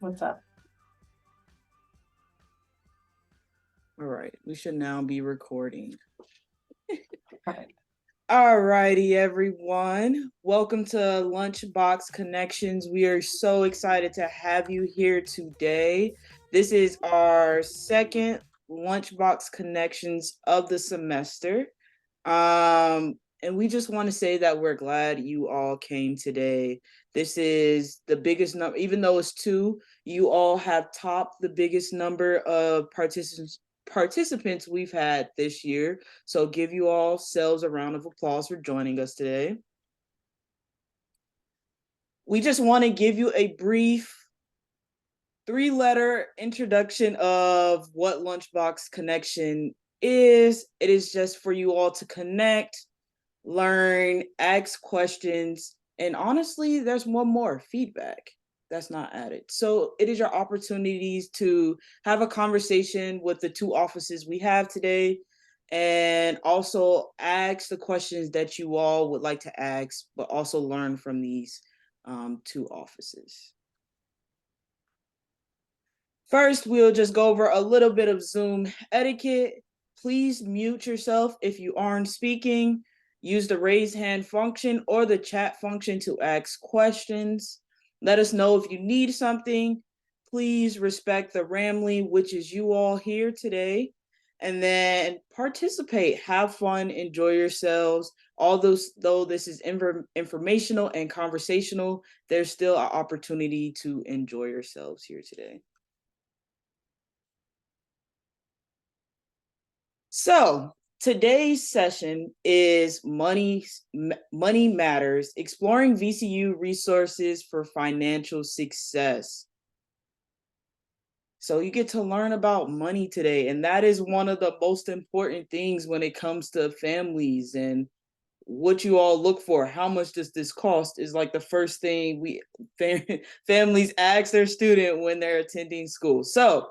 What's up? All right, we should now be recording. Perfect. All righty, everyone. Welcome to Lunchbox Connections. We are so excited to have you here today. This is our second Lunchbox Connections of the semester. And we just want to say that we're glad you all came today. This is the biggest number, even though it's two, you all have topped the biggest number of participants we've had this year. So give you all selves a round of applause for joining us today. We just want to give you a brief 3-letter introduction of what Lunchbox Connection is. It is just for you all to connect, learn, ask questions, and honestly, there's one more: feedback that's not added. So it is your opportunities to have a conversation with the two offices we have today, and also ask the questions that you all would like to ask, but also learn from these two offices. First, we'll just go over a little bit of Zoom etiquette. Please mute yourself if you aren't speaking. Use the raise hand function or the chat function to ask questions. Let us know if you need something. Please respect the Ramley, which is you all here today. And then participate, have fun, enjoy yourselves. Although this is informational and conversational, there's still an opportunity to enjoy yourselves here today. So today's session is Money Matters, exploring VCU resources for financial success. So you get to learn about money today, and that is one of the most important things when it comes to families and what you all look for. How much does this cost is like the first thing families ask their student when they're attending school. So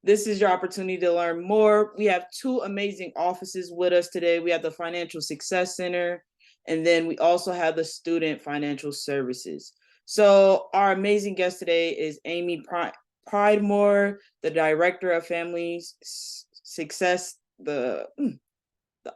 this is your opportunity to learn more. We have two amazing offices with us today. We have the Financial Success Center, and then we also have the Student Financial Services. So our amazing guest today is Amy Pridemore, the Director of Family Success, the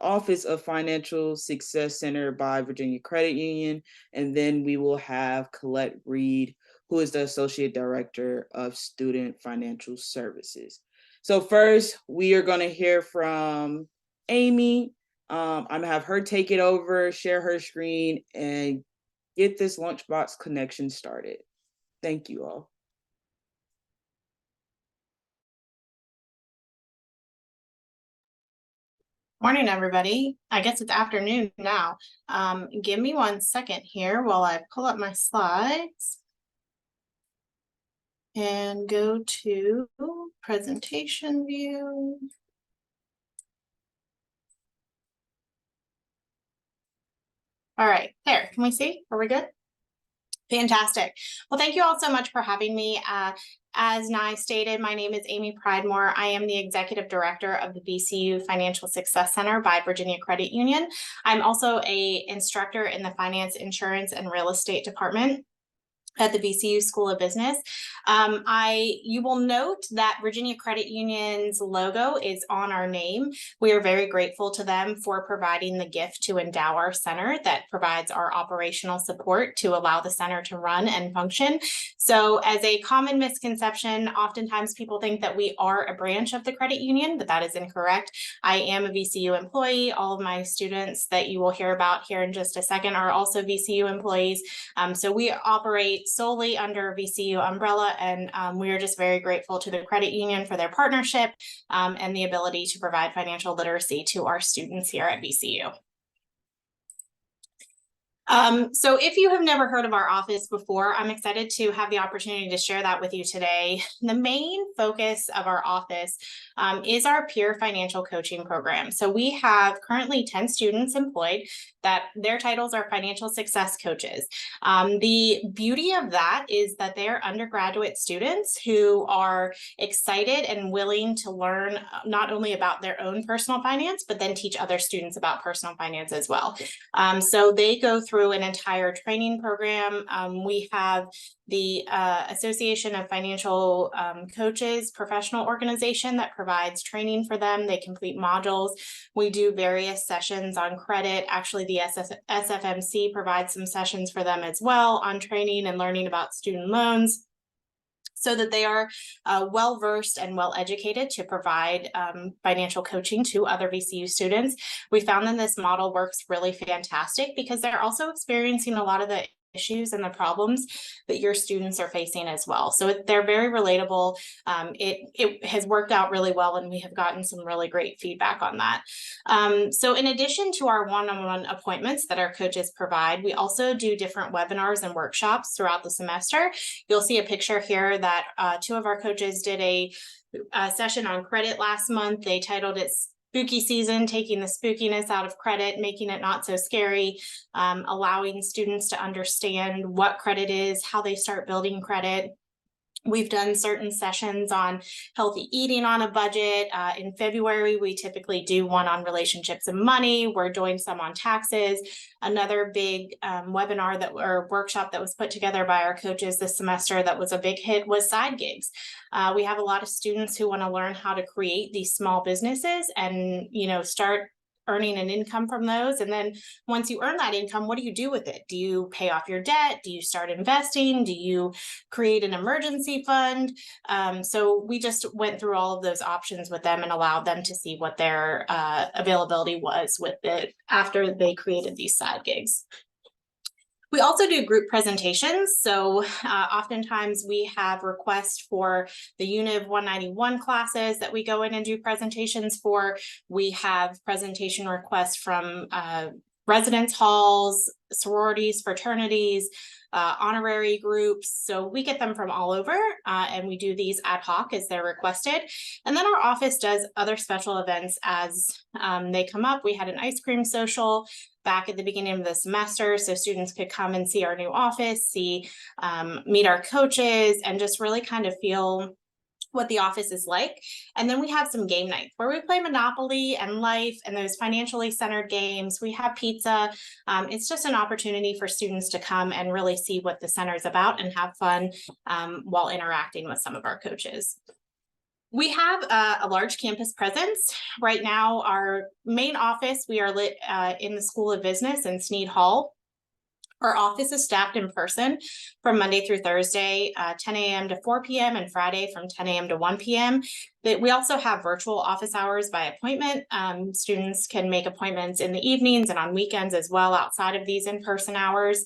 Office of Financial Success Center by Virginia Credit Union. And then we will have Colette Reed, who is the Associate Director of Student Financial Services. So first, we are going to hear from Amy. I'm going to have her take it over, share her screen, and get this Lunchbox connection started. Thank you all. Morning, everybody. I guess it's afternoon now. Give me 1 second here while I pull up my slides and go to presentation view. All right, there. Can we see? Are we good? Fantastic. Well, thank you all so much for having me. As Nye stated, my name is Amy Pridemore. I am the Executive Director of the VCU Financial Success Center by Virginia Credit Union. I'm also an instructor in the Finance, Insurance, and Real Estate Department at the VCU School of Business. You will note that Virginia Credit Union's logo is on our name. We are very grateful to them for providing the gift to endow our center that provides our operational support to allow the center to run and function. So as a common misconception, oftentimes people think that we are a branch of the credit union, but that is incorrect. I am a VCU employee. All of my students that you will hear about here in just a second are also VCU employees. So we operate solely under VCU umbrella, and we are just very grateful to the credit union for their partnership and the ability to provide financial literacy to our students here at VCU. So if you have never heard of our office before, I'm excited to have the opportunity to share that with you today. The main focus of our office is our peer financial coaching program. So we have currently 10 students employed that their titles are financial success coaches. The beauty of that is that they're undergraduate students who are excited and willing to learn not only about their own personal finance, but then teach other students about personal finance as well. So they go through through an entire training program. We have the Association of Financial Coaches professional organization that provides training for them. They complete modules. We do various sessions on credit. Actually, the SFMC provides some sessions for them as well on training and learning about student loans, so that they are well-versed and well-educated to provide financial coaching to other VCU students. We found that this model works really fantastic because they're also experiencing a lot of the issues and the problems that your students are facing as well. So they're very relatable. It has worked out really well, and we have gotten some really great feedback on that. So in addition to our one-on-one appointments that our coaches provide, we also do different webinars and workshops throughout the semester. You'll see a picture here that two of our coaches did a session on credit last month. They titled it Spooky Season, taking the spookiness out of credit, making it not so scary, allowing students to understand what credit is, how they start building credit. We've done certain sessions on healthy eating on a budget. In February, we typically do one on relationships and money. We're doing some on taxes. Another big webinar or workshop that was put together by our coaches this semester that was a big hit was side gigs. We have a lot of students who want to learn how to create these small businesses and, start earning an income from those. And then once you earn that income, what do you do with it? Do you pay off your debt? Do you start investing? Do you create an emergency fund? So we just went through all of those options with them and allowed them to see what their availability was with it after they created these side gigs. We also do group presentations. So oftentimes we have requests for the Univ 191 classes that we go in and do presentations for. We have presentation requests from residence halls, sororities, fraternities, honorary groups. So we get them from all over, and we do these ad hoc as they're requested. And then our office does other special events as they come up. We had an ice cream social back at the beginning of the semester, so students could come and see our new office, meet our coaches, and just really kind of feel what the office is like. And then we have some game nights where we play Monopoly and Life and those financially centered games. We have pizza. It's just an opportunity for students to come and really see what the center is about and have fun while interacting with some of our coaches. We have a large campus presence. Right now, our main office, we are lit in the School of Business in Sneed Hall. Our office is staffed in person from Monday through Thursday, 10 a.m. to 4 p.m. and Friday from 10 a.m. to 1 p.m. We also have virtual office hours by appointment. Students can make appointments in the evenings and on weekends as well outside of these in-person hours.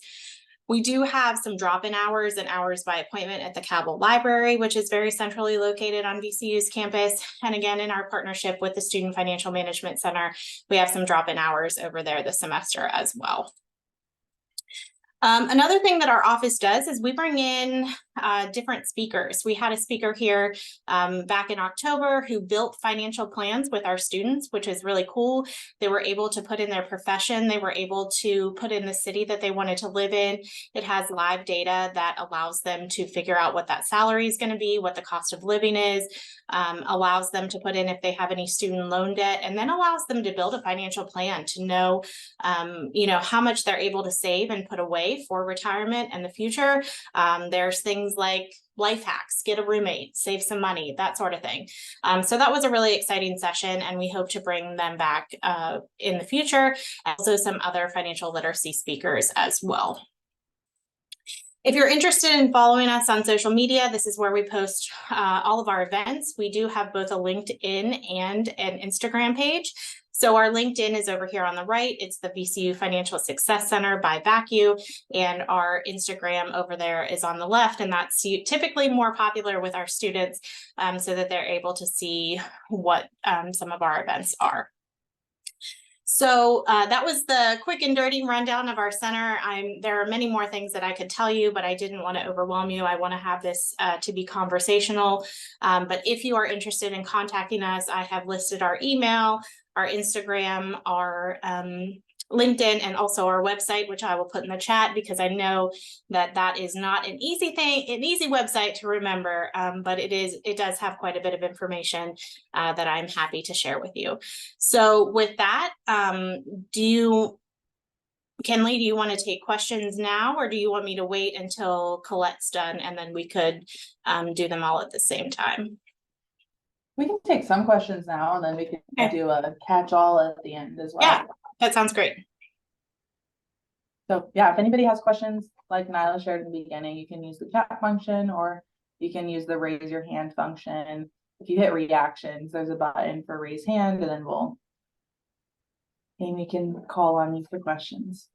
We do have some drop-in hours and hours by appointment at the Cabell Library, which is very centrally located on VCU's campus. And again, in our partnership with the Student Financial Management Center, we have some drop-in hours over there this semester as well. Another thing that our office does is we bring in different speakers. We had a speaker here back in October who built financial plans with our students, which is really cool. They were able to put in their profession. They were able to put in the city that they wanted to live in. It has live data that allows them to figure out what that salary is going to be, what the cost of living is, allows them to put in if they have any student loan debt, and then allows them to build a financial plan to know, how much they're able to save and put away for retirement and the future. There's things like life hacks, get a roommate, save some money, that sort of thing. So that was a really exciting session, and we hope to bring them back in the future. Also some other financial literacy speakers as well. If you're interested in following us on social media, this is where we post all of our events. We do have both a LinkedIn and an Instagram page. So our LinkedIn is over here on the right. It's the VCU Financial Success Center by VCU, and our Instagram over there is on the left, and that's typically more popular with our students so that they're able to see what some of our events are. So that was the quick and dirty rundown of our center. There are many more things that I could tell you, but I didn't want to overwhelm you. I want to have this to be conversational. But if you are interested in contacting us, I have listed our email, our Instagram, our LinkedIn, and also our website, which I will put in the chat because I know that that is not an easy website to remember, but it does have quite a bit of information that I'm happy to share with you. So with that, do you Kenley, do you want to take questions now, or do you want me to wait until Colette's done and then we could do them all at the same time? We can take some questions now and then we can Okay. do a catch-all at the end as well. Yeah, that sounds great. So yeah, if anybody has questions, like Nyla shared in the beginning, you can use the chat function or you can use the raise your hand function. If you hit reactions, there's a button for raise hand, and then Amy can call on you for questions.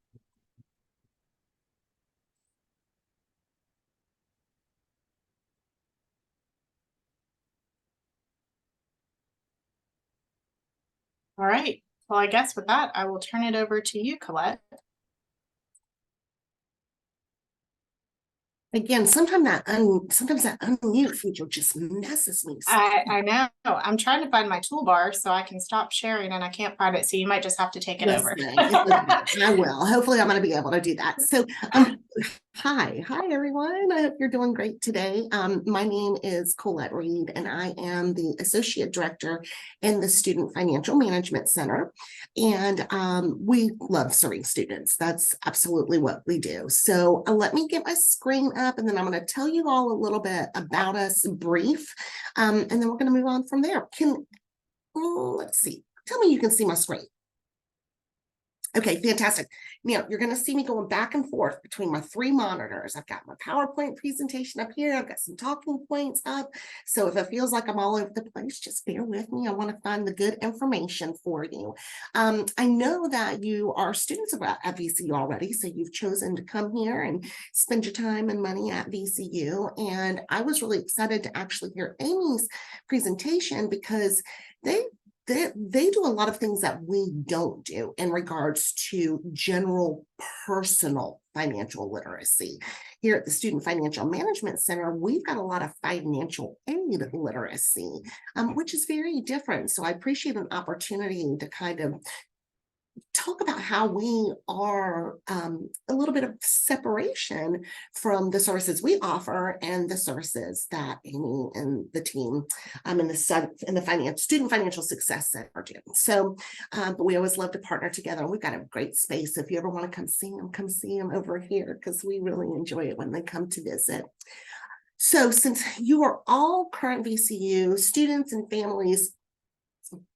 All right. Well, I guess with that, I will turn it over to you, Colette. Again, sometimes that unmute feature just messes me. I know. I'm trying to find my toolbar so I can stop sharing and I can't find it. So you might just have to take it over. I will. Hopefully I'm going to be able to do that. So hi everyone. I hope you're doing great today. My name is Colette Reed and I am the Associate Director in the Student Financial Management Center. And we love serving students. That's absolutely what we do. So let me get my screen up and then I'm going to tell you all a little bit about us brief. And then we're going to move on from there. Let's see. Tell me you can see my screen. Okay, fantastic. Now you're going to see me going back and forth between my three monitors. I've got my PowerPoint presentation up here. I've got some talking points up. So if it feels like I'm all over the place, just bear with me. I want to find the good information for you. I know that you are students at VCU already, so you've chosen to come here and spend your time and money at VCU. And I was really excited to actually hear Amy's presentation because they do a lot of things that we don't do in regards to general personal financial literacy. Here at the Student Financial Management Center, we've got a lot of financial aid literacy, which is very different. So I appreciate an opportunity to kind of talk about how we are a little bit of separation from the services we offer and the services that Amy and the team in the Student Financial Success Center do. So, but we always love to partner together. We've got a great space. If you ever want to come see them over here because we really enjoy it when they come to visit. So since you are all current VCU students and families,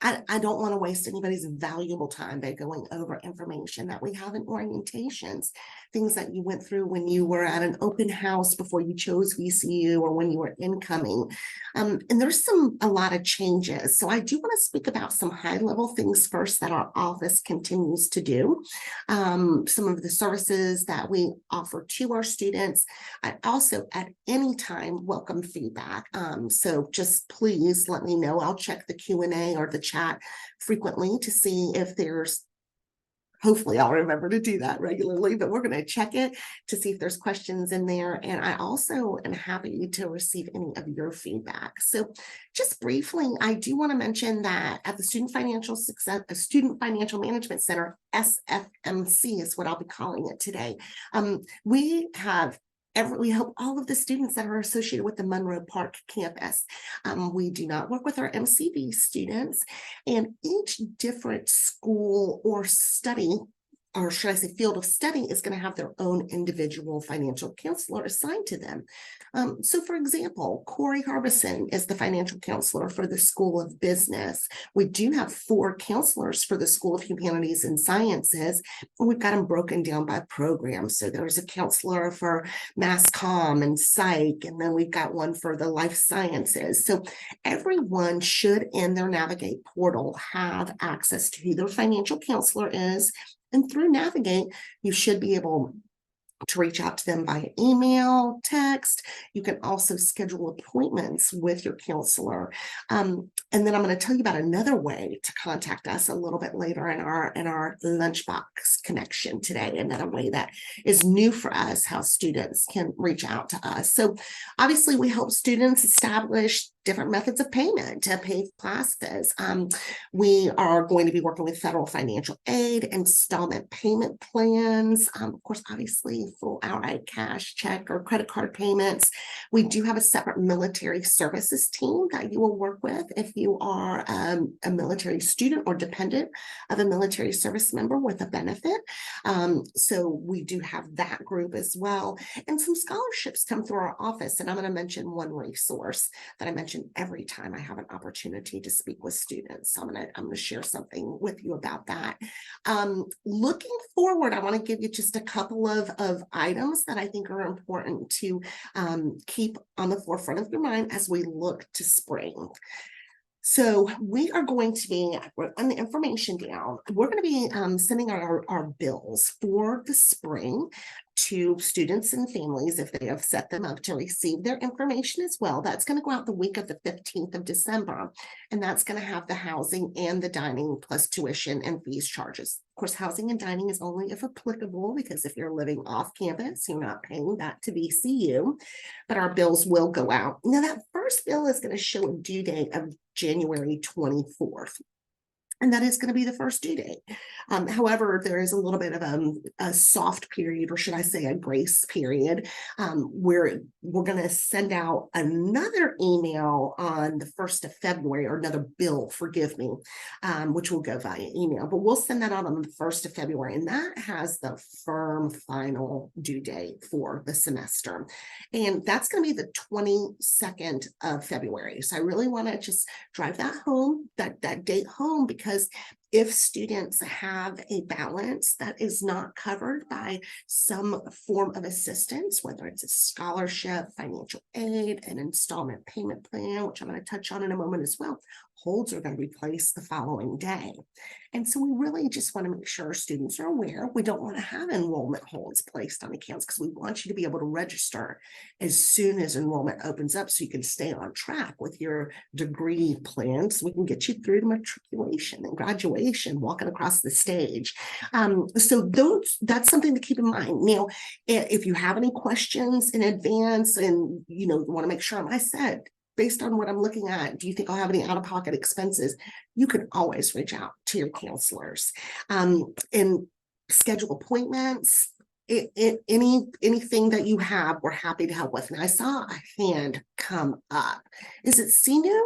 I don't want to waste anybody's valuable time by going over information that we have in orientations, things that you went through when you were at an open house before you chose VCU or when you were incoming. And there's a lot of changes. So I do want to speak about some high level things first that our office continues to do. Some of the services that we offer to our students. I also at any time welcome feedback. So just please let me know. I'll check the Q&A or the chat frequently to see if there's, hopefully I'll remember to do that regularly, but we're going to check it to see if there's questions in there. And I also am happy to receive any of your feedback. So just briefly, I do want to mention that at the Student Financial Management Center, SFMC is what I'll be calling it today. We hope all of the students that are associated with the Monroe Park campus. We do not work with our MCV students, and each different school or study, or should I say field of study, is going to have their own individual financial counselor assigned to them. So for example, Corey Harbison is the financial counselor for the School of Business. We do have 4 counselors for the School of Humanities and Sciences. And we've got them broken down by program. So there's a counselor for Mass Comm and Psych, and then we've got one for the Life Sciences. So everyone should in their Navigate portal have access to who their financial counselor is. And through Navigate, you should be able to reach out to them by email, text. You can also schedule appointments with your counselor. And then I'm going to tell you about another way to contact us a little bit later in our lunchbox connection today. Another way that is new for us, how students can reach out to us. So obviously we help students establish different methods of payment to pay classes. We are going to be working with federal financial aid, installment payment plans, of course, obviously full outright cash, check, or credit card payments. We do have a separate military services team that you will work with if you are a military student or dependent of a military service member with a benefit. So we do have that group as well. And some scholarships come through our office. And I'm going to mention one resource that I mention every time I have an opportunity to speak with students. So I'm going to share something with you about that. Looking forward, I want to give you just a couple of items that I think are important to keep on the forefront of your mind as we look to spring. So we are going to be on the information down. We're going to be sending our bills for the spring to students and families if they have set them up to receive their information as well. That's going to go out the week of the 15th of December. And that's going to have the housing and the dining plus tuition and fees charges. Of course, housing and dining is only if applicable, because if you're living off campus, you're not paying that to VCU, but our bills will go out. Now that first bill is going to show a due date of January 24th. And that is going to be the first due date. However, there is a little bit of a soft period, or should I say a grace period, where we're going to send out another email on the 1st of February, or another bill, forgive me, which will go via email. But we'll send that out on the 1st of February, and that has the firm final due date for the semester. And that's going to be the 22nd of February. So I really want to just drive that home, that date home, because if students have a balance that is not covered by some form of assistance, whether it's a scholarship, financial aid, an installment payment plan, which I'm going to touch on in a moment as well, holds are going to be placed the following day. And so we really just want to make sure students are aware. We don't want to have enrollment holds placed on accounts, because we want you to be able to register as soon as enrollment opens up, so you can stay on track with your degree plans. So we can get you through to matriculation and graduation, walking across the stage. So that's something to keep in mind. Now, if you have any questions in advance and you want to make sure, I said, based on what I'm looking at, do you think I'll have any out-of-pocket expenses? You can always reach out to your counselors and schedule appointments. Anything that you have, we're happy to help with. And I saw a hand come up. Is it Sinu?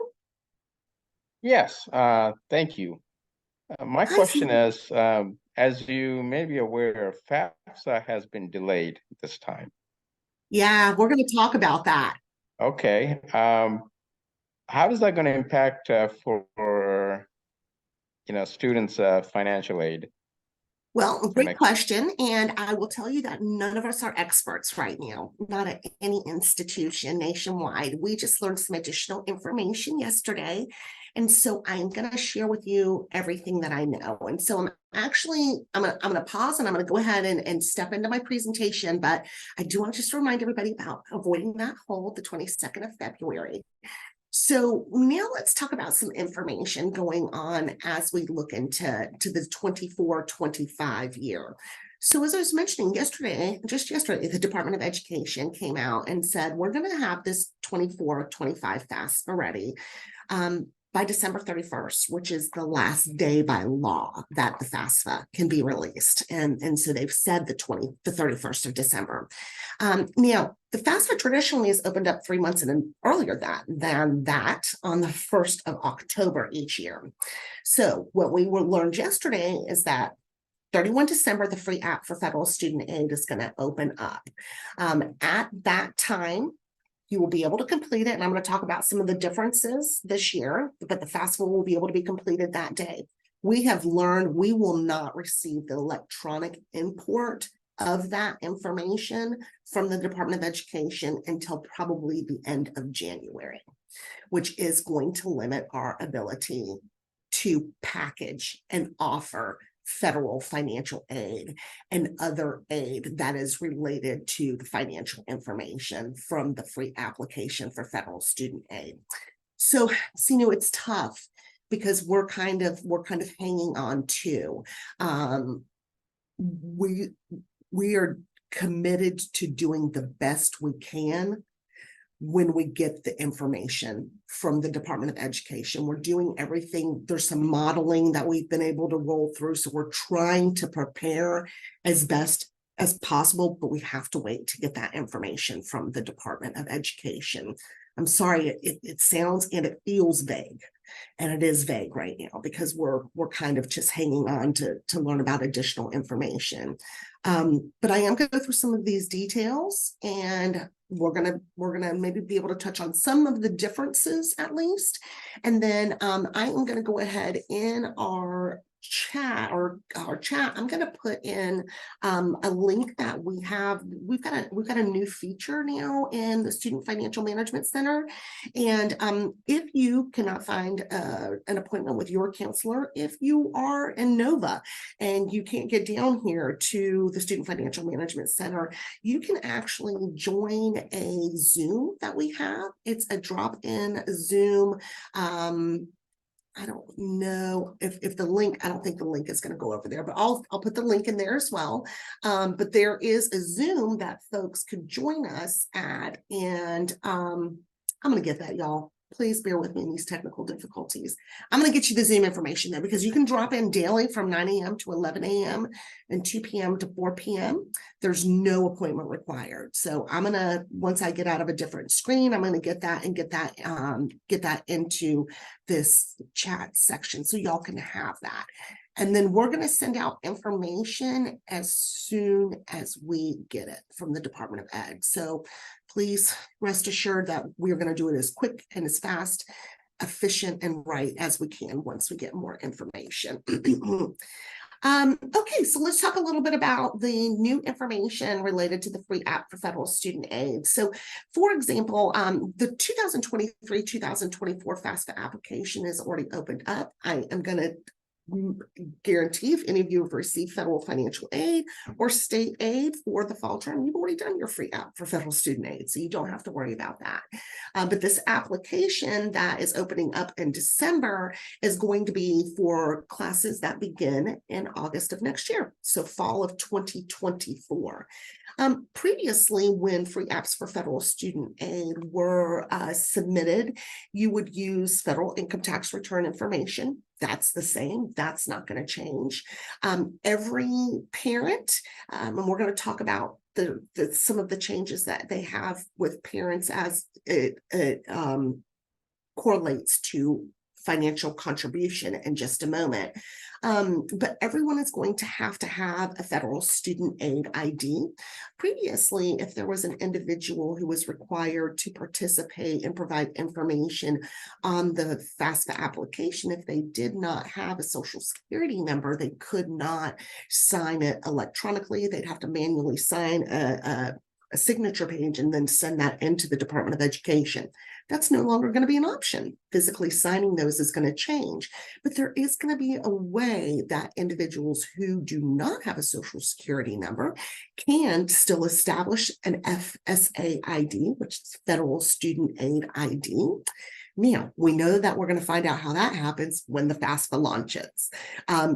Yes, thank you. My Hi, question Sinu. is, as you may be aware, FAFSA has been delayed this time. Yeah, we're going to talk about that. Okay. How is that going to impact for students' financial aid? Well, great question. And I will tell you that none of us are experts right now, not at any institution nationwide. We just learned some additional information yesterday. And so I'm going to share with you everything that I know. And so I'm going to pause, and I'm going to go ahead and step into my presentation. But I do want to just remind everybody about avoiding that hold the 22nd of February. So now let's talk about some information going on as we look into the 24-25 year. So as I was mentioning just yesterday, the Department of Education came out and said, we're going to have this 24-25 FAFSA ready by December 31st, which is the last day by law that the FAFSA can be released. And so they've said the 31st of December. Now, the FAFSA traditionally is opened up 3 months earlier than that on the 1st of October each year. So what we learned yesterday is that 31 December, the free app for federal student aid is going to open up. At that time, you will be able to complete it, and I'm going to talk about some of the differences this year, but the FAFSA will be able to be completed that day. We have learned we will not receive the electronic import of that information from the Department of Education until probably the end of January, which is going to limit our ability to package and offer federal financial aid and other aid that is related to the financial information from the free application for federal student aid. So, it's tough because we're kind of hanging on to. We are committed to doing the best we can, when we get the information from the Department of Education. We're doing everything. There's some modeling that we've been able to roll through. So we're trying to prepare as best as possible, but we have to wait to get that information from the Department of Education. I'm sorry, it sounds and it feels vague. And it is vague right now because we're kind of just hanging on to learn about additional information. But I am going to go through some of these details, and we're gonna maybe be able to touch on some of the differences at least. And then I am going to go ahead in our chat. I'm going to put in a link that we have. We've got a new feature now in the Student Financial Management Center. And if you cannot find an appointment with your counselor, if you are in Nova and you can't get down here to the Student Financial Management Center, you can actually join a Zoom that we have. It's a drop-in Zoom. I don't know if the link, I don't think the link is going to go over there, but I'll put the link in there as well. But there is a Zoom that folks could join us at, and I'm going to get that, y'all. Please bear with me in these technical difficulties. I'm going to get you the Zoom information there because you can drop in daily from 9 a.m. to 11 a.m. and 2 p.m. to 4 p.m. There's no appointment required. So I'm going to, once I get out of a different screen, I'm going to get that and get that into this chat section so y'all can have that. And then we're going to send out information as soon as we get it from the Department of Ed. So please rest assured that we're going to do it as quick and as fast, efficient, and right as we can once we get more information. Okay, so let's talk a little bit about the new information related to the free app for federal student aid. So, for example, the 2023-2024 FAFSA application is already opened up. I am going to guarantee if any of you have received federal financial aid or state aid for the fall term, you've already done your free app for federal student aid, so you don't have to worry about that. But this application that is opening up in December is going to be for classes that begin in August of next year, so fall of 2024. Previously, when free apps for federal student aid were submitted, you would use federal income tax return information. That's the same. That's not going to change. Every parent, and we're going to talk about some of the changes that they have with parents as it correlates to financial contribution in just a moment. But everyone is going to have a federal student aid ID. Previously, if there was an individual who was required to participate and provide information on the FAFSA application, if they did not have a social security number, they could not sign it electronically. They'd have to manually sign a signature page and then send that into the Department of Education. That's no longer going to be an option. Physically signing those is going to change, but there is going to be a way that individuals who do not have a social security number can still establish an FSA ID, which is Federal Student Aid ID. Now, we know that we're going to find out how that happens when the FAFSA launches.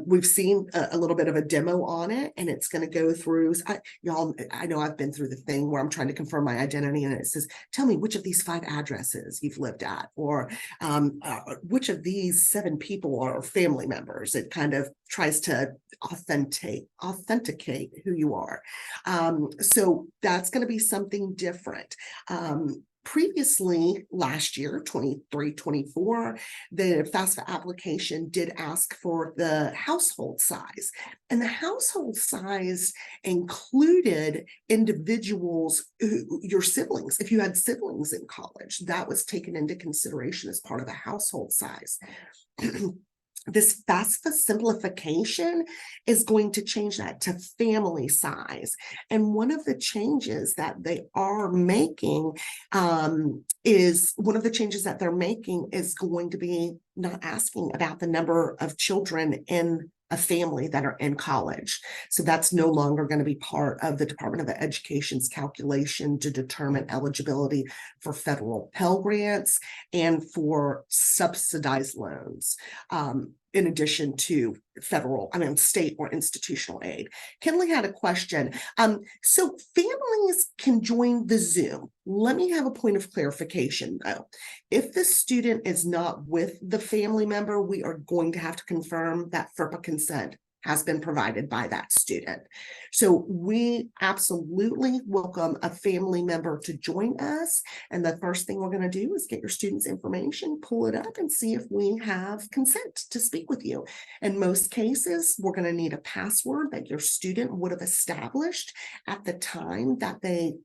We've seen a little bit of a demo on it, and it's going to go through. Y'all, I know I've been through the thing where I'm trying to confirm my identity, and it says, tell me which of these 5 addresses you've lived at, or which of these 7 people are family members. It kind of tries to authenticate who you are. So that's going to be something different. Previously, last year, 23-24, the FAFSA application did ask for the household size, and the household size included individuals, your siblings. If you had siblings in college, that was taken into consideration as part of the household size. This FAFSA simplification is going to change that to family size. And one of the changes that they are making is going to be not asking about the number of children in a family that are in college. So that's no longer going to be part of the Department of Education's calculation to determine eligibility for federal Pell Grants and for subsidized loans. in addition to state or institutional aid. Kinley had a question. So families can join the Zoom. Let me have a point of clarification though. If the student is not with the family member, we are going to have to confirm that FERPA consent has been provided by that student. So we absolutely welcome a family member to join us. And the first thing we're going to do is get your student's information, pull it up and see if we have consent to speak with you. In most cases, we're going to need a password that your student would have established at the time that they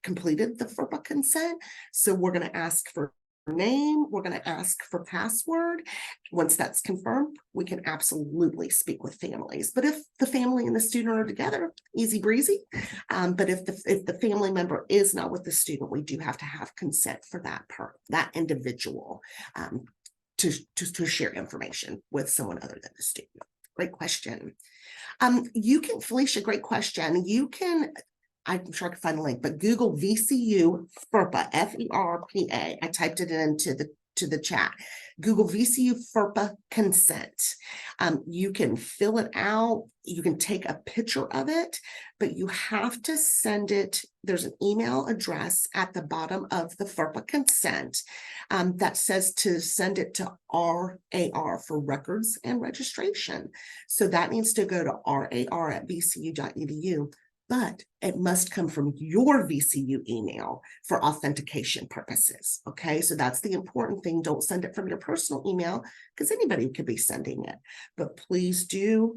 completed the FERPA consent. So we're going to ask for name, we're going to ask for password. Once that's confirmed, we can absolutely speak with families. But if the family and the student are together, easy breezy. But if the family member is not with the student, we do have to have consent for that individual to share information with someone other than the student. Great question. Felicia, great question. I'm sure I can find a link, but Google VCU FERPA, FERPA. I typed it into the chat. Google VCU FERPA consent. You can fill it out. You can take a picture of it, but you have to send it. There's an email address at the bottom of the FERPA consent that says to send it to RAR for records and registration. So that needs to go to rar@vcu.edu. But it must come from your VCU email for authentication purposes. Okay, so that's the important thing. Don't send it from your personal email because anybody could be sending it. But please do.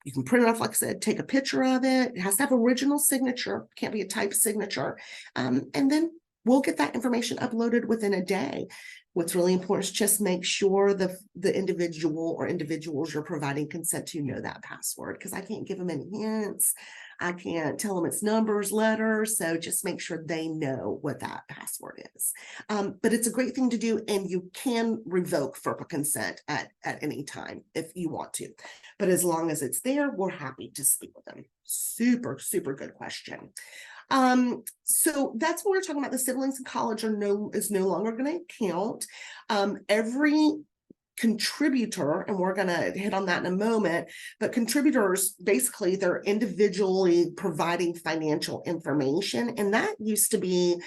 You can print it off, like I said, take a picture of it. It has to have original signature, can't be a typed signature. And then we'll get that information uploaded within a day. What's really important is just make sure the individual or individuals you're providing consent to know that password, because I can't give them any hints. I can't tell them it's numbers, letters. So just make sure they know what that password is. But it's a great thing to do. And you can revoke FERPA consent at any time if you want to. But as long as it's there, we're happy to speak with them. Super, super good question. So that's what we're talking about. The siblings in college is no longer going to count. Every contributor, and we're going to hit on that in a moment, but contributors, basically they're individually providing financial information. And that used to be,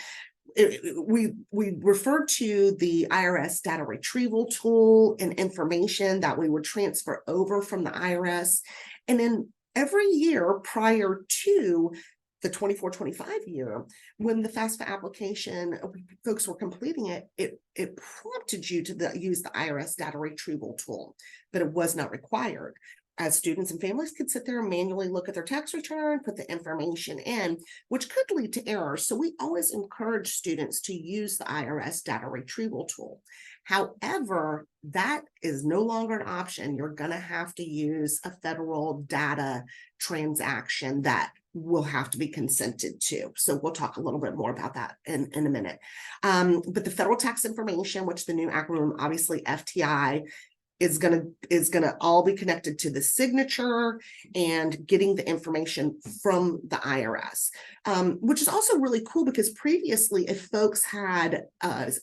we referred to the IRS data retrieval tool and information that we would transfer over from the IRS. And then every year prior to the 24-25 year, when the FAFSA application, folks were completing it, it prompted you to use the IRS data retrieval tool, but it was not required. As students and families could sit there and manually look at their tax return, put the information in, which could lead to errors. So we always encourage students to use the IRS data retrieval tool. However, that is no longer an option. You're going to have to use a federal data transaction that will have to be consented to. So we'll talk a little bit more about that in a minute. But the federal tax information, which the new acronym, obviously FTI, is gonna all be connected to the signature and getting the information from the IRS, which is also really cool because previously, if folks had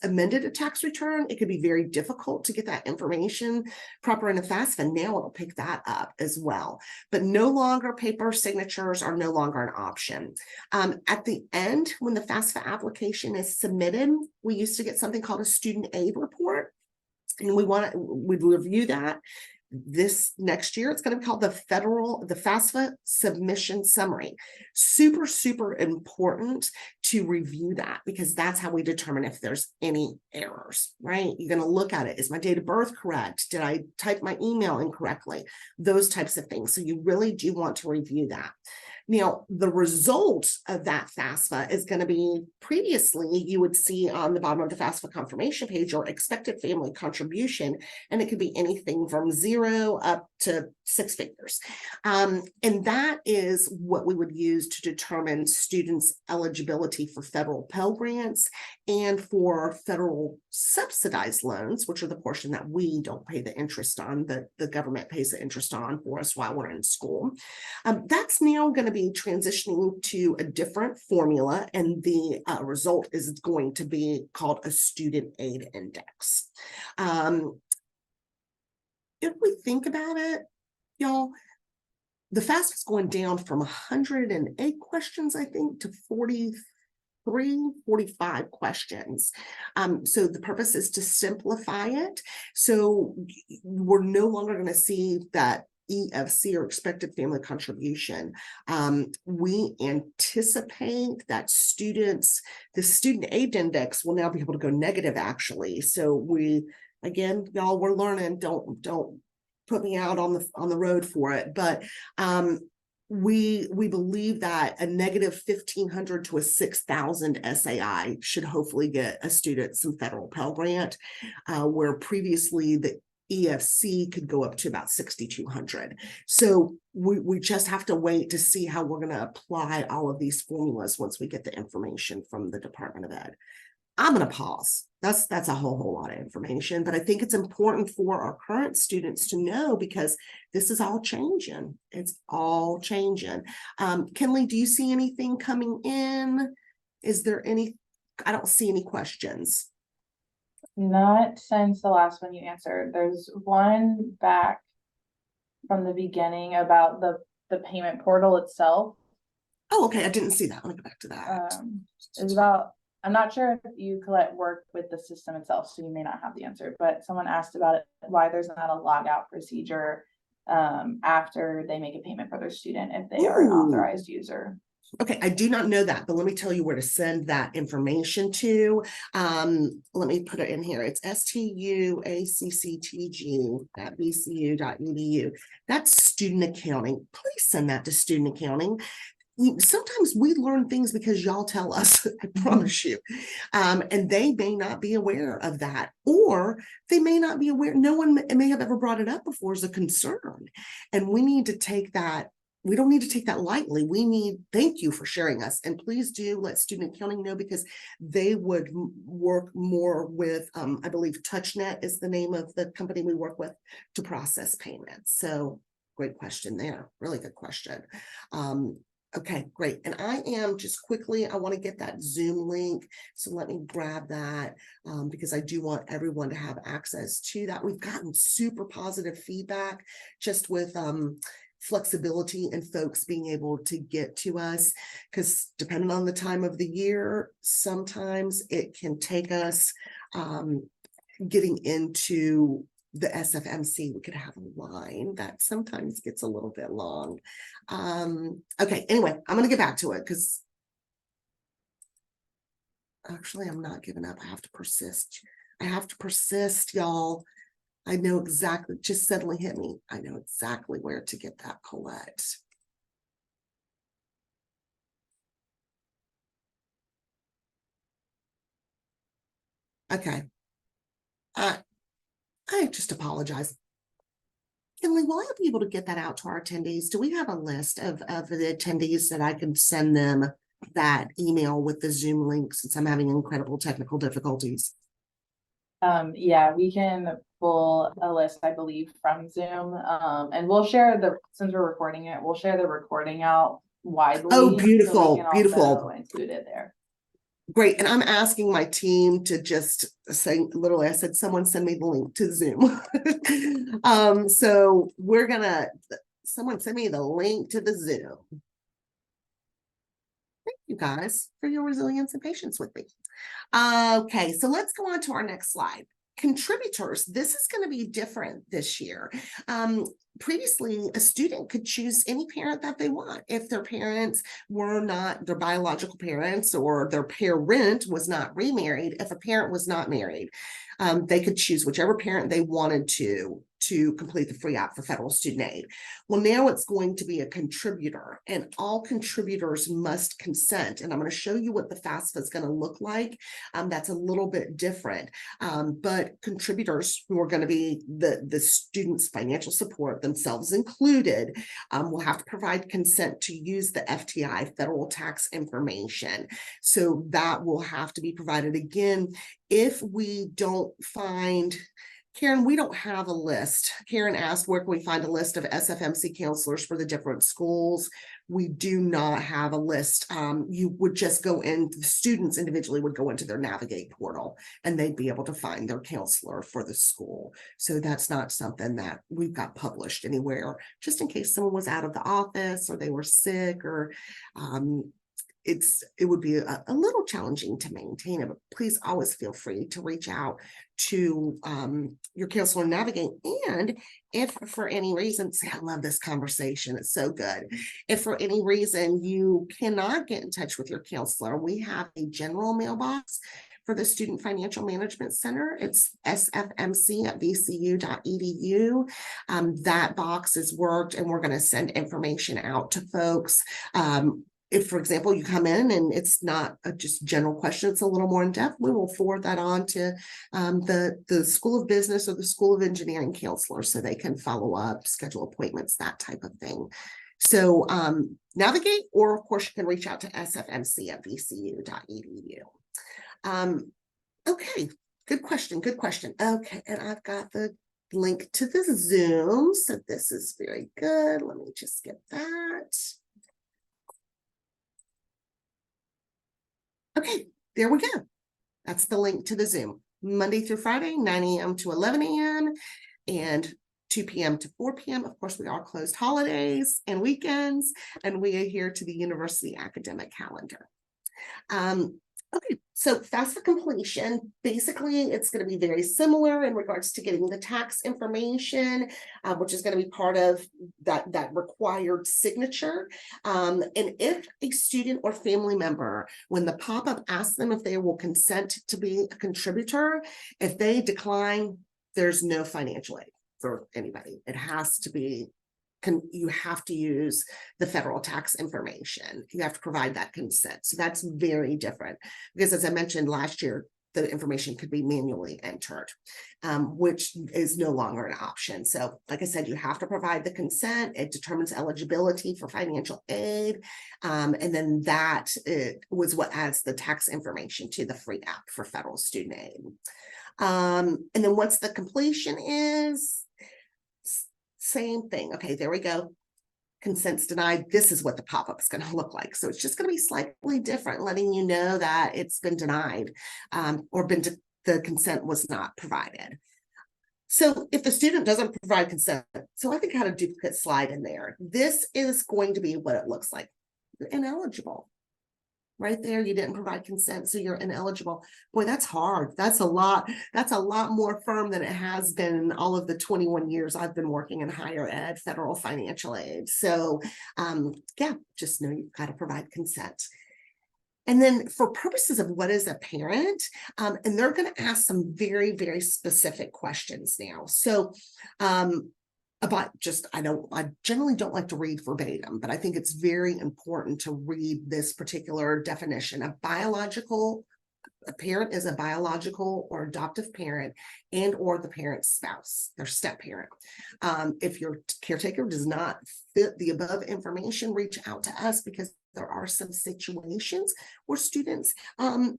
amended a tax return, it could be very difficult to get that information proper in a FAFSA. Now it'll pick that up as well. But no longer paper signatures are no longer an option. At the end, when the FAFSA application is submitted, we used to get something called a student aid report. And we'd review that this next year. It's going to be called the FAFSA submission summary. Super, super important to review that because that's how we determine if there's any errors, right? You're going to look at it. Is my date of birth correct? Did I type my email incorrectly? Those types of things. So you really do want to review that. Now, the result of that FAFSA is going to be, previously, you would see on the bottom of the FAFSA confirmation page your expected family contribution, and it could be anything from 0 up to 6 figures. And that is what we would use to determine students' eligibility for federal Pell Grants and for federal subsidized loans, which are the portion that we don't pay the interest on, the government pays the interest on for us while we're in school. That's now going to be transitioning to a different formula, and the result is going to be called a student aid index. if we think about it, y'all, the FAFSA is going down from 108 questions, I think, to 45 questions. So the purpose is to simplify it. So we're no longer going to see that EFC or expected family contribution. We anticipate that the student aid index will now be able to go negative, actually. So again, y'all, we're learning. Don't put me out on the road for it, but we believe that a negative 1,500 to a 6,000 SAI should hopefully get a student some federal Pell Grant, where previously the EFC could go up to about 6,200. So we just have to wait to see how we're going to apply all of these formulas once we get the information from the Department of Ed. I'm going to pause. That's a whole lot of information, but I think it's important for our current students to know because this is all changing. It's all changing. Kinley, do you see anything coming in? Is there any? I don't see any questions. Not since the last one you answered. There's one back from the beginning about the payment portal itself. Oh, okay. I didn't see that. Let me go back to that. It's about, I'm not sure if you, Colette, work with the system itself, so you may not have the answer, but someone asked about it, why there's not a logout procedure after they make a payment for their student if they are an authorized user. Okay, I do not know that, but let me tell you where to send that information to. Let me put it in here. It's stuacctg@vcu.edu. That's student accounting. Please send that to student accounting. Sometimes we learn things because y'all tell us, I promise you. And they may not be aware of that, or they may not be aware. No one may have ever brought it up before as a concern. And we need to take that. We don't need to take that lightly. Thank you for sharing us. And please do let student accounting know because they would work more with, I believe TouchNet is the name of the company we work with to process payments. So great question there. Really good question. Okay, great. And I want to get that Zoom link. So let me grab that because I do want everyone to have access to that. We've gotten super positive feedback just with flexibility and folks being able to get to us because depending on the time of the year, sometimes it can take us getting into the SFMC. We could have a line that sometimes gets a little bit long. Okay, anyway, I'm going to get back to it because actually I'm not giving up. I have to persist. Y'all. I know exactly, just suddenly hit me. I know exactly where to get that, Colette. Okay. I just apologize. Kinley, will I be able to get that out to our attendees? Do we have a list of the attendees that I can send them that email with the Zoom link since I'm having incredible technical difficulties? Yeah, we can pull a list, I believe, from Zoom. And we'll share since we're recording it, we'll share the recording out widely. Oh, beautiful, so we can beautiful. also include it there. Great. And I'm asking my team to just say, literally, I said, someone send me the link to Zoom. So someone send me the link to the Zoom. Thank you guys for your resilience and patience with me. Okay, so let's go on to our next slide. Contributors, this is going to be different this year. Previously, a student could choose any parent that they want. If their parents were not their biological parents or their parent was not remarried, if a parent was not married, they could choose whichever parent they wanted to complete the free app for federal student aid. Well, now it's going to be a contributor and all contributors must consent. And I'm going to show you what the FAFSA is going to look like. That's a little bit different. But contributors who are going to be the students' financial support, themselves included, will have to provide consent to use the FTI, federal tax information. So that will have to be provided. Again, if we don't find Karen, we don't have a list. Karen asked, where can we find a list of SFMC counselors for the different schools? We do not have a list. You would just go in, the students individually would go into their Navigate portal and they'd be able to find their counselor for the school. So that's not something that we've got published anywhere, just in case someone was out of the office or they were sick or it would be a little challenging to maintain it, but please always feel free to reach out to your counselor and Navigate. And if for any reason, see, I love this conversation, it's so good. If for any reason you cannot get in touch with your counselor, we have a general mailbox for the Student Financial Management Center. It's sfmc@vcu.edu. That box is worked and we're going to send information out to folks. If, for example, you come in and it's not just general question, it's a little more in depth, we will forward that on to the School of Business or the School of Engineering counselor so they can follow up, schedule appointments, that type of thing. So Navigate, or of course you can reach out to sfmc@vcu.edu. Okay, good question, good question. Okay, and I've got the link to the Zoom, so this is very good. Let me just get that. Okay, there we go. That's the link to the Zoom. Monday through Friday, 9 a.m. to 11 a.m. and 2 p.m. to 4 p.m. Of course, we are closed holidays and weekends, and we adhere to the university academic calendar. Okay, so FAFSA completion, basically it's going to be very similar in regards to getting the tax information, which is going to be part of that required signature. And if a student or family member, when the pop-up asks them if they will consent to be a contributor, if they decline, there's no financial aid for anybody. It has to be you have to use the federal tax information. You have to provide that consent. So that's very different because, as I mentioned last year, the information could be manually entered, which is no longer an option. So like I said, you have to provide the consent. It determines eligibility for financial aid. And then that was what adds the tax information to the free app for federal student aid. And then once the completion is, same thing. Okay, there we go. Consent's denied. This is what the pop-up is going to look like. So it's just going to be slightly different, letting you know that it's been denied or the consent was not provided. So if the student doesn't provide consent, so I think I had a duplicate slide in there. This is going to be what it looks like. You're ineligible. Right there, you didn't provide consent, so you're ineligible. Boy, that's hard. That's a lot more firm than it has been in all of the 21 years I've been working in higher ed, federal financial aid. So yeah, just know you've got to provide consent. And then for purposes of what is a parent, and they're going to ask some very, very specific questions now. So about I generally don't like to read verbatim, but I think it's very important to read this particular definition. A parent is a biological or adoptive parent and or the parent's spouse, their step parent. If your caretaker does not fit the above information, reach out to us because there are some situations where students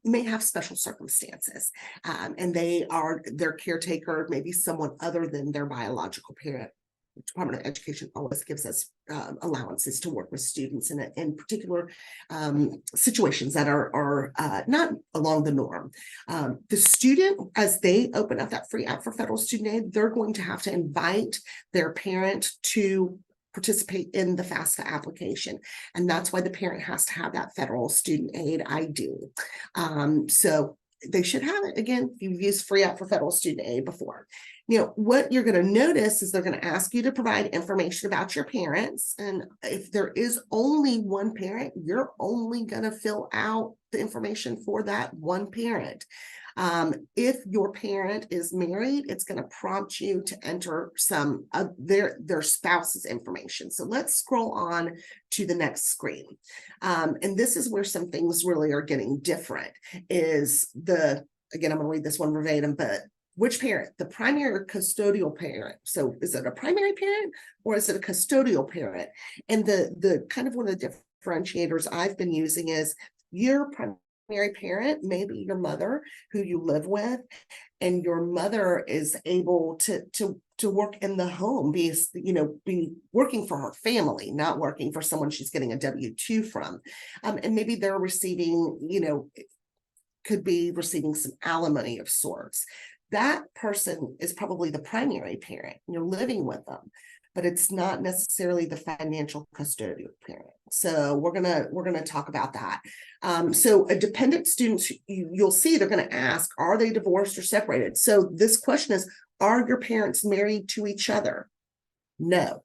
may have special circumstances and their caretaker may be someone other than their biological parent. The Department of Education always gives us allowances to work with students in particular situations that are not along the norm. The student, as they open up that free app for federal student aid, they're going to have to invite their parent to participate in the FAFSA application. And that's why the parent has to have that federal student aid ID. So they should have it. Again, if you've used free app for federal student aid before. What you're going to notice is they're going to ask you to provide information about your parents. And if there is only one parent, you're only going to fill out the information for that one parent. If your parent is married, it's going to prompt you to enter some of their spouse's information. So let's scroll on to the next screen. And this is where some things really are getting different again, I'm going to read this one verbatim, but which parent? The primary or custodial parent. So is it a primary parent or is it a custodial parent? And the kind of one of the differentiators I've been using is your primary parent, maybe your mother who you live with, and your mother is able to work in the home, be working for her family, not working for someone she's getting a W-2 from. And maybe they're receiving, could be receiving some alimony of sorts. That person is probably the primary parent. You're living with them, but it's not necessarily the financial custodial parent. So we're gonna talk about that. So a dependent student, you'll see they're gonna ask, are they divorced or separated? So this question is, are your parents married to each other? No.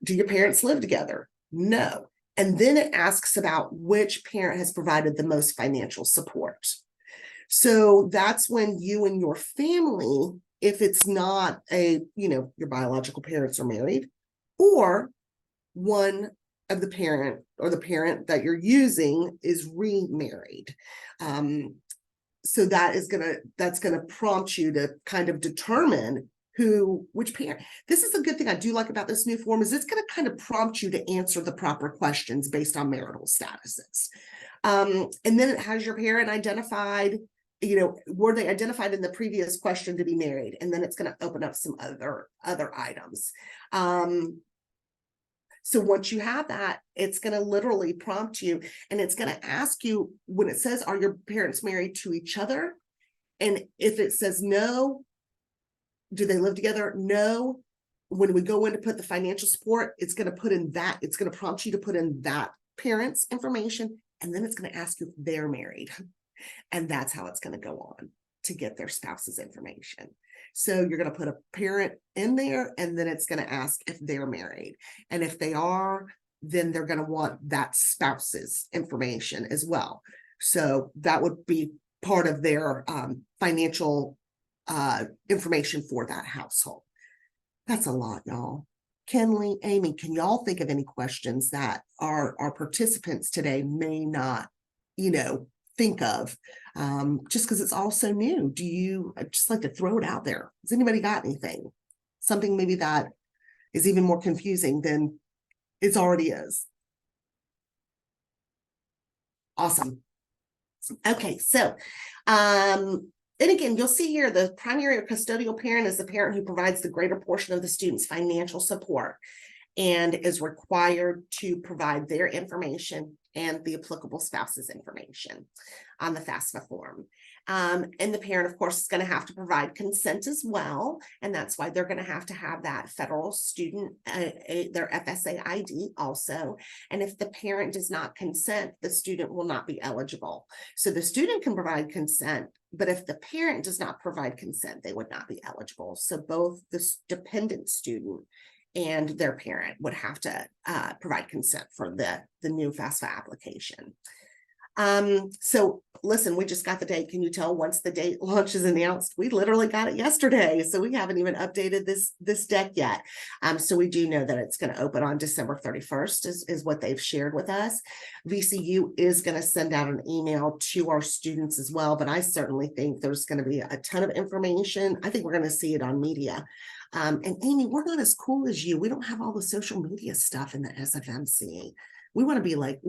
Do your parents live together? No. And then it asks about which parent has provided the most financial support. So that's when you and your family, if it's not your biological parents are married, or one of the parent or the parent that you're using is remarried. So that's gonna prompt you to kind of determine which parent. This is a good thing I do like about this new form, is it's going to kind of prompt you to answer the proper questions based on marital statuses. And then it has your parent identified, were they identified in the previous question to be married? And then it's going to open up some other items. So once you have that, it's going to literally prompt you, and it's going to ask you, when it says, are your parents married to each other? And if it says no, do they live together? No. When we go in to put the financial support, it's going to prompt you to put in that parent's information, and then it's going to ask you if they're married. And that's how it's going to go on to get their spouse's information. So you're going to put a parent in there, and then it's going to ask if they're married. And if they are, then they're going to want that spouse's information as well. So that would be part of their financial information for that household. That's a lot, y'all. Kenley, Amy, can y'all think of any questions that our participants today may not, think of, just because it's all so new? I'd just like to throw it out there. Has anybody got anything? Something maybe that is even more confusing than it already is. Awesome. Okay, so, and again, you'll see here the primary or custodial parent is the parent who provides the greater portion of the student's financial support and is required to provide their information and the applicable spouse's information on the FAFSA form. And the parent, of course, is going to have to provide consent as well. And that's why they're going to have that federal student, their FSA ID also. And if the parent does not consent, the student will not be eligible. So the student can provide consent, but if the parent does not provide consent, they would not be eligible. So both the dependent student and their parent would have to provide consent for the new FAFSA application. So listen, we just got the date. Can you tell once the date launch is announced? We literally got it yesterday, so we haven't even updated this deck yet. So we do know that it's going to open on December 31st is what they've shared with us. VCU is going to send out an email to our students as well, but I certainly think there's going to be a ton of information. I think we're going to see it on media. And Amy, we're not as cool as you. We don't have all the social media stuff in the SFMC. We want to be like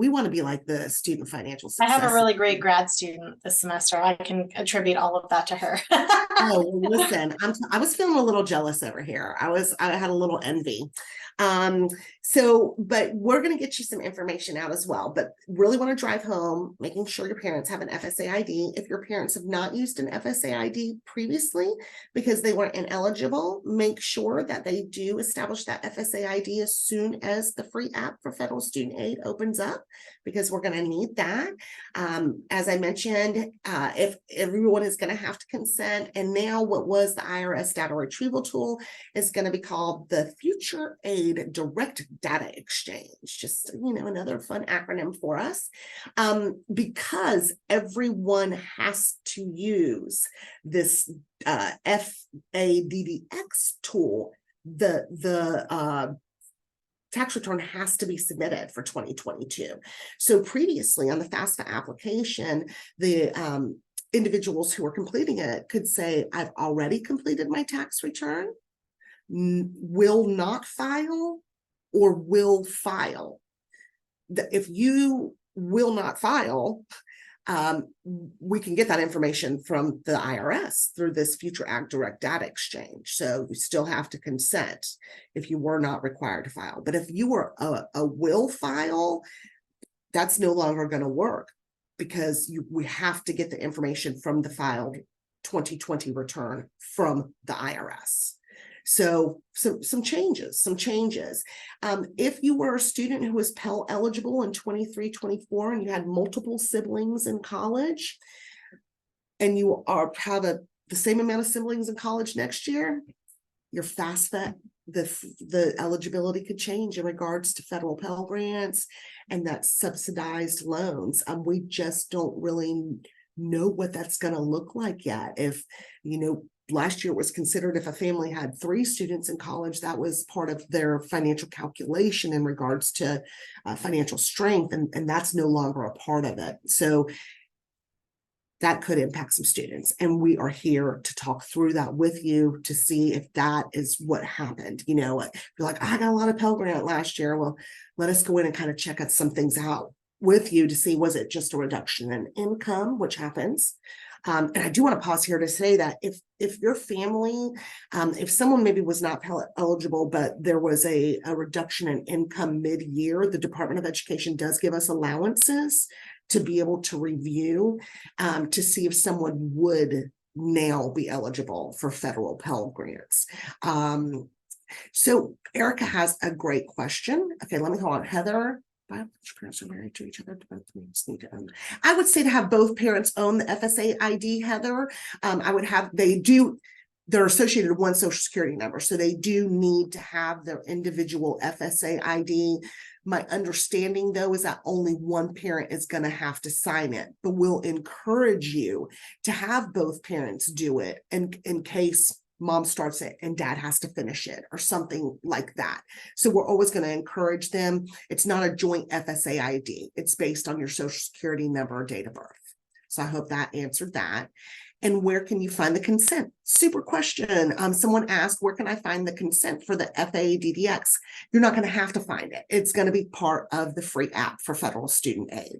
the student financial success. I have a really great grad student this semester. I can attribute all of that to her. Oh, well, listen, I was feeling a little jealous over here. I had a little envy. But we're going to get you some information out as well, but really want to drive home, making sure your parents have an FSA ID. If your parents have not used an FSA ID previously because they weren't ineligible, make sure that they do establish that FSA ID as soon as the free app for federal student aid opens up, because we're going to need that. As I mentioned, if everyone is going to have to consent, and now what was the IRS data retrieval tool is going to be called the Future Aid Direct Data Exchange. Just, another fun acronym for us, because everyone has to use this FADDX tool. The tax return has to be submitted for 2022. So previously on the FAFSA application, the individuals who are completing it could say, I've already completed my tax return, will not file, or will file. If you will not file, we can get that information from the IRS through this Future Act Direct Data Exchange. So you still have to consent if you were not required to file. But if you were a will file, that's no longer going to work, because we have to get the information from the filed 2020 return from the IRS. So some changes. If you were a student who was Pell eligible in 23-24 and you had multiple siblings in college, and you have the same amount of siblings in college next year, your FAFSA, the eligibility could change in regards to federal Pell Grants and that subsidized loans. We just don't really know what that's going to look like yet. If, last year it was considered if a family had 3 students in college, that was part of their financial calculation in regards to financial strength, and that's no longer a part of it. So that could impact some students, and we are here to talk through that with you to see if that is what happened. If you're like, I got a lot of Pell Grant last year, well, let us go in and kind of check some things out with you to see, was it just a reduction in income, which happens. And I do want to pause here to say that if your family, if someone maybe was not Pell eligible, but there was a reduction in income mid-year, the Department of Education does give us allowances to be able to review to see if someone would now be eligible for federal Pell Grants. So Erica has a great question. Okay, let me hold on. Heather, which parents are married to each other? I would say to have both parents own the FSA ID, Heather. I would have, they're associated with one social security number, so they do need to have their individual FSA ID. My understanding, though, is that only one parent is going to have to sign it, but we'll encourage you to have both parents do it in case mom starts it and dad has to finish it or something like that. So we're always going to encourage them. It's not a joint FSA ID. It's based on your social security number or date of birth. So I hope that answered that. And where can you find the consent? Super question. Someone asked, where can I find the consent for the FADDX? You're not going to have to find it. It's going to be part of the free app for federal student aid.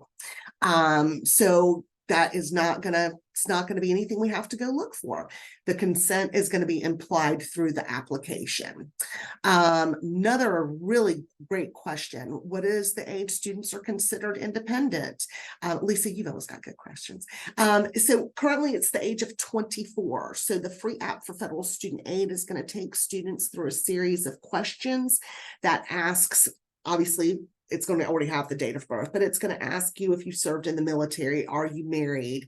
So that is it's not going to be anything we have to go look for. The consent is going to be implied through the application. Another really great question. What is the age students are considered independent? Lisa, you've always got good questions. So currently it's the age of 24. So the free app for federal student aid is going to take students through a series of questions that asks, obviously, it's going to already have the date of birth, but it's going to ask you if you served in the military. Are you married?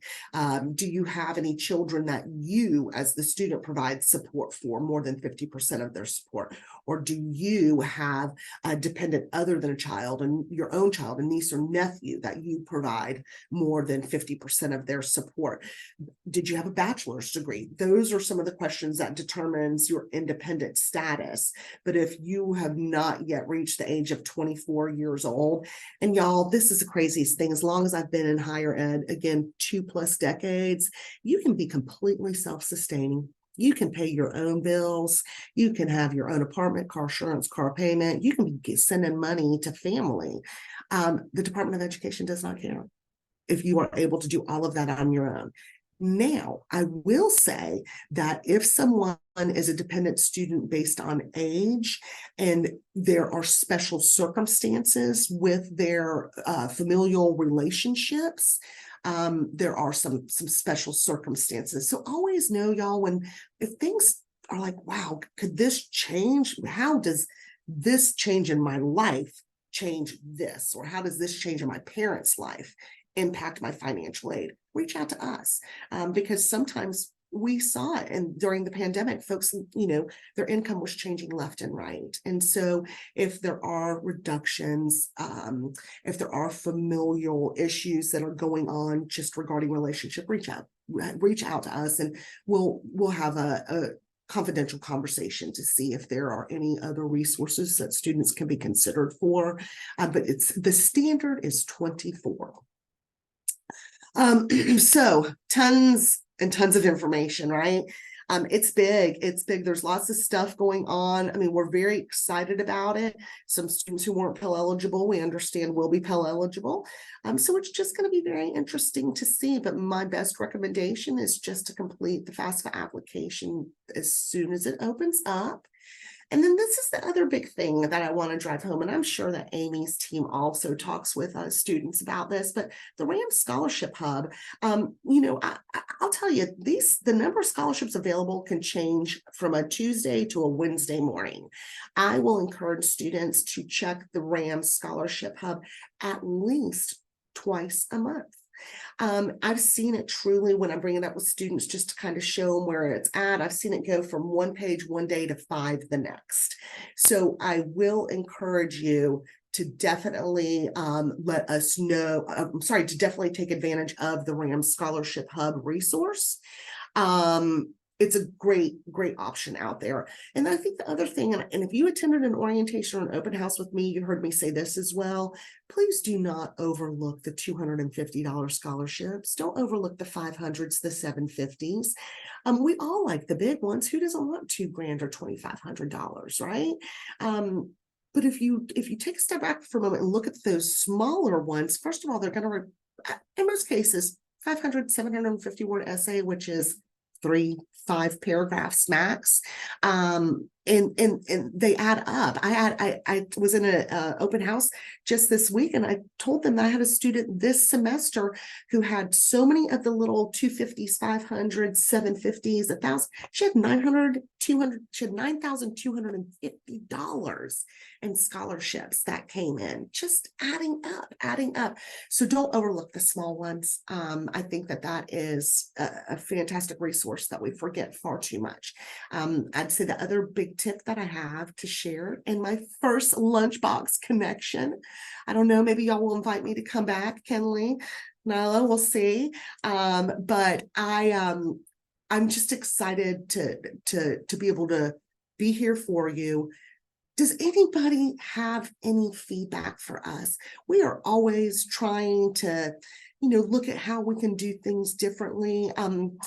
Do you have any children that you, as the student, provide support for, more than 50% of their support? Or do you have a dependent other than a child, and your own child, a niece or nephew, that you provide more than 50% of their support? Did you have a bachelor's degree? Those are some of the questions that determines your independent status. But if you have not yet reached the age of 24 years old, and y'all, this is the craziest thing, as long as I've been in higher ed, again, 2+ decades, you can be completely self-sustaining. You can pay your own bills. You can have your own apartment, car insurance, car payment. You can be sending money to family. The Department of Education does not care if you are able to do all of that on your own. Now, I will say that if someone is a dependent student based on age, and there are special circumstances with their familial relationships, there are some special circumstances. So always know, y'all, if things are like, wow, could this change? How does this change in my life change this? Or how does this change in my parents' life impact my financial aid? Reach out to us, because sometimes we saw it, and during the pandemic, folks, their income was changing left and right. And so if there are reductions, if there are familial issues that are going on just regarding relationship, reach out to us, and we'll have a confidential conversation to see if there are any other resources that students can be considered for. But the standard is 24. So tons and tons of information, right? It's big. It's big. There's lots of stuff going on. I mean, we're very excited about it. Some students who weren't Pell eligible, we understand will be Pell eligible. So it's just going to be very interesting to see. But my best recommendation is just to complete the FAFSA application as soon as it opens up. And then this is the other big thing that I want to drive home, and I'm sure that Amy's team also talks with students about this, but the RAM Scholarship Hub, I'll tell you, the number of scholarships available can change from a Tuesday to a Wednesday morning. I will encourage students to check the RAM Scholarship Hub at least twice a month. I've seen it truly when I'm bringing it up with students just to kind of show them where it's at. I've seen it go from 1 page one day to 5 the next. So I will encourage you to definitely let us know, to definitely take advantage of the RAM Scholarship Hub resource. It's a great option out there. And I think the other thing, and if you attended an orientation or an open house with me, you heard me say this as well, please do not overlook the $250 scholarships. Don't overlook the 500s, the 750s. We all like the big ones. Who doesn't want $2,000 or $2,500, right? But if you take a step back for a moment and look at those smaller ones, first of all, they're going to, in most cases, 500, 750 word essay, which is 3-5 paragraphs max, and they add up. I was in an open house just this week, and I told them that I had a student this semester who had so many of the little 250s, 500s, 750s, 1,000. She had $9,250 in scholarships that came in, just adding up. So don't overlook the small ones. I think that is a fantastic resource that we forget far too much. I'd say the other big tip that I have to share in my first lunchbox connection, I don't know, maybe y'all will invite me to come back, Kenley, Nyla, we'll see. But I'm just excited to be able to be here for you. Does anybody have any feedback for us? We are always trying to, look at how we can do things differently. And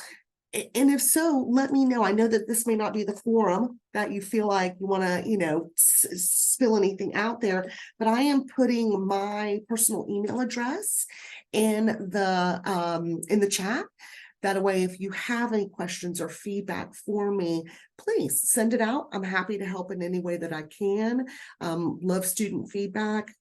if so, let me know. I know that this may not be the forum that you feel like you want to, spill anything out there, but I am putting my personal email address in the chat. That way, if you have any questions or feedback for me, please send it out. I'm happy to help in any way that I can. Love student feedback.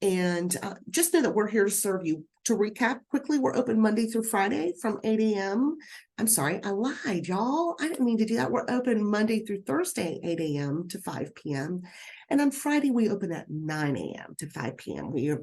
And just know that we're here to serve you. To recap quickly, we're open Monday through Friday from 8 a.m. I'm sorry, I lied, y'all. I didn't mean to do that. We're open Monday through Thursday, 8 a.m. to 5 p.m. And on Friday, we open at 9 a.m. to 5 p.m. We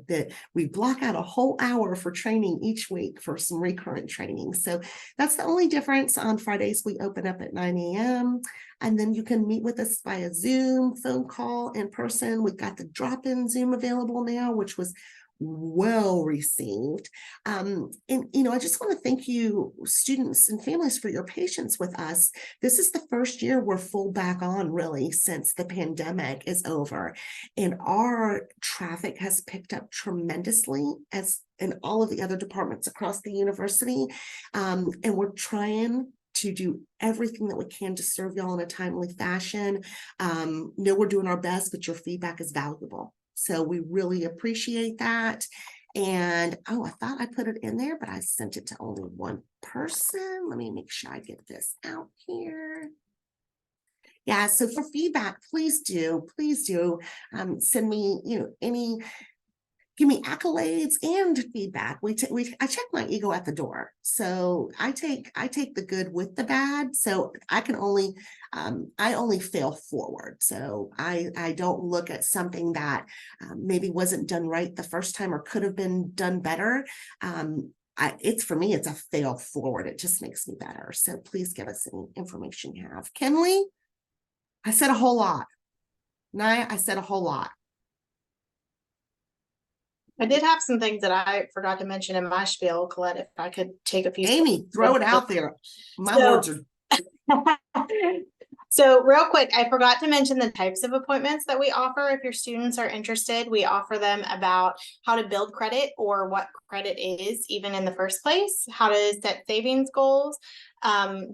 block out a whole hour for training each week for some recurrent training. So that's the only difference. On Fridays, we open up at 9 a.m. And then you can meet with us via Zoom, phone call, in person. We've got the drop-in Zoom available now, which was well received. And I just want to thank you, students and families, for your patience with us. This is the first year we're full back on, really, since the pandemic is over, and our traffic has picked up tremendously, as in all of the other departments across the university. And we're trying to do everything that we can to serve y'all in a timely fashion. We're doing our best, but your feedback is valuable. So we really appreciate that. And I thought I put it in there, but I sent it to only one person. Let me make sure I get this out here. Yeah, so for feedback, please do send me, give me accolades and feedback. I check my ego at the door. So I take the good with the bad. So I only fail forward. So I don't look at something that maybe wasn't done right the first time or could have been done better. For me, it's a fail forward. It just makes me better. So please give us any information you have. Kenley, I said a whole lot. Naya, I said a whole lot. I did have some things that I forgot to mention in my spiel, Colette, if I could take a few. Amy, throw it out there. My words are. So real quick, I forgot to mention the types of appointments that we offer. If your students are interested, we offer them about how to build credit or what credit is even in the first place, how to set savings goals,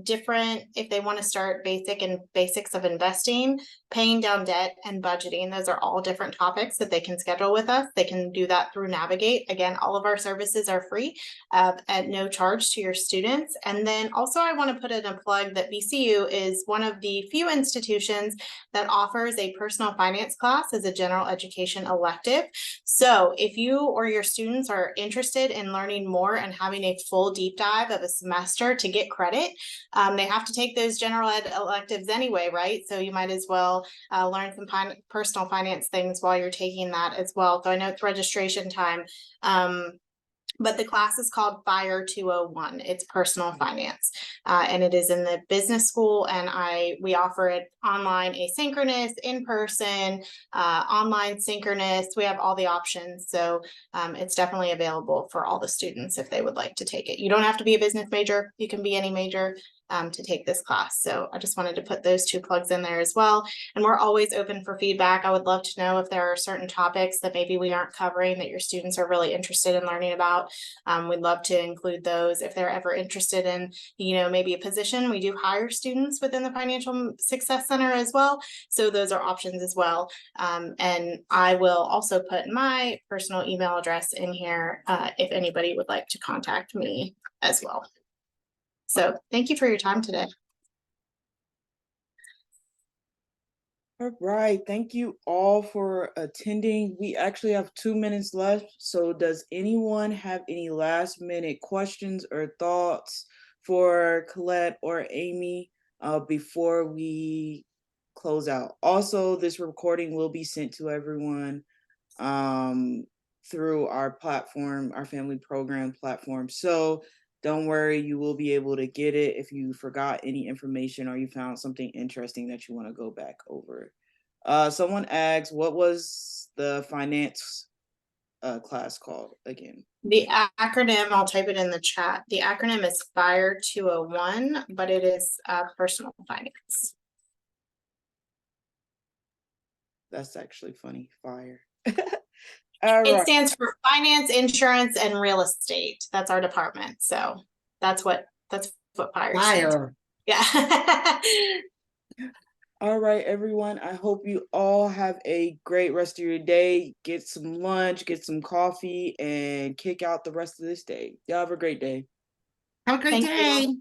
different, if they want to start basics of investing, paying down debt, and budgeting. Those are all different topics that they can schedule with us. They can do that through Navigate. Again, all of our services are free at no charge to your students. And then also I want to put in a plug that VCU is one of the few institutions that offers a personal finance class as a general education elective. So if you or your students are interested in learning more and having a full deep dive of a semester to get credit, they have to take those general ed electives anyway, right? So you might as well learn some personal finance things while you're taking that as well. So I know it's registration time, but the class is called FIRE 201. It's personal finance, and it is in the business school. And we offer it online, asynchronous, in person, online, synchronous. We have all the options, so it's definitely available for all the students if they would like to take it. You don't have to be a business major; you can be any major to take this class. So I just wanted to put those two plugs in there as well. And we're always open for feedback. I would love to know if there are certain topics that maybe we aren't covering that your students are really interested in learning about. We'd love to include those if they're ever interested in, maybe a position. We do hire students within the Financial Success Center as well. So those are options as well. And I will also put my personal email address in here if anybody would like to contact me as well. So thank you for your time today. All right, thank you all for attending. We actually have 2 minutes left. So does anyone have any last minute questions or thoughts for Colette or Amy before we close out? Also, this recording will be sent to everyone through our platform, our family program platform. So don't worry, you will be able to get it if you forgot any information or you found something interesting that you want to go back over. Someone asked, what was the finance class called again? The acronym, I'll type it in the chat. The acronym is FIRE 201, but it is personal finance. That's actually funny. FIRE. It stands for finance, insurance, and real estate. That's our department. So that's what FIRE stands for. Yeah. All right, everyone. I hope you all have a great rest of your day. Get some lunch, get some coffee, and kick out the rest of this day. Y'all have a great day. Have a great Thank you. day.